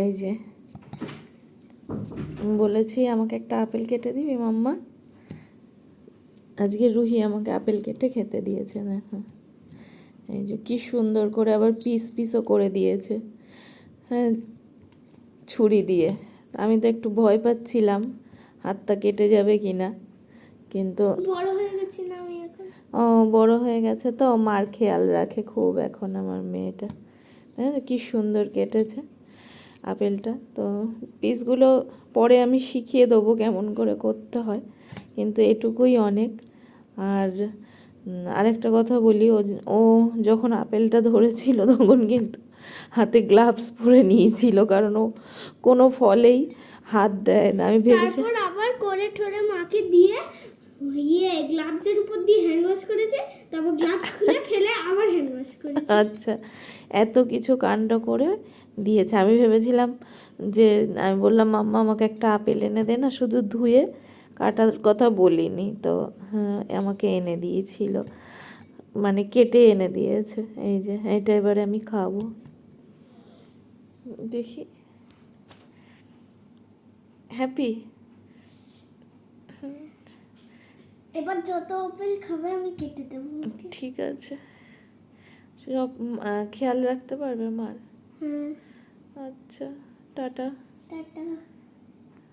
এই যে বলেছি আমাকে একটা আপেল কেটে দিবি মাম্মা, আজকে রুহি আমাকে আপেল কেটে খেতে দিয়েছে। দেখো এই যে কি সুন্দর করে আবার পিস পিসও করে দিয়েছে, হ্যাঁ, ছুরি দিয়ে। আমি তো একটু ভয় পাচ্ছিলাম হাতটা কেটে যাবে কি না, কিন্তু বড় হয়ে গেছি না আমি এখন। ও বড় হয়ে গেছে তো, মার খেয়াল রাখে খুব এখন আমার মেয়েটা। কি সুন্দর কেটেছে আপেলটা। তো পিসগুলো পরে আমি শিখিয়ে দেবো কেমন করে করতে হয়, কিন্তু এটুকুই অনেক। আর আরেকটা কথা বলি, ও যখন আপেলটা ধরেছিল তখন কিন্তু হাতে গ্লাভস পরে নিয়েছিল, কারণ ও কোনো ফলেই হাত দেয় না। আমি ভেবেছি তারপর আবার করে ঠোরে মাকে দিয়ে গ্লাভসের উপর দিয়ে হ্যান্ড ওয়াশ করেছে, তারপর গ্লাভস খুলে ফেলে আবার হ্যান্ড ওয়াশ করেছে। আচ্ছা, এত কিছু কাণ্ড করে দিয়েছে। আমি ভেবেছিলাম যে, আমি বললাম মাম্মা আমাকে একটা আপেল এনে দে না, শুধু ধুয়ে, কাটার কথা বলিনি তো। হ্যাঁ, আমাকে এনে দিয়েছিল, মানে কেটে এনে দিয়েছে। এই যে এটা এবারে আমি খাবো, দেখি। হ্যাপি? এবার যত আপেল খাবে আমি কেটে দেবো। ঠিক আছে, সব খেয়াল রাখতে পারবে মার? হ্যাঁ। আচ্ছা, টাটা। টাটা।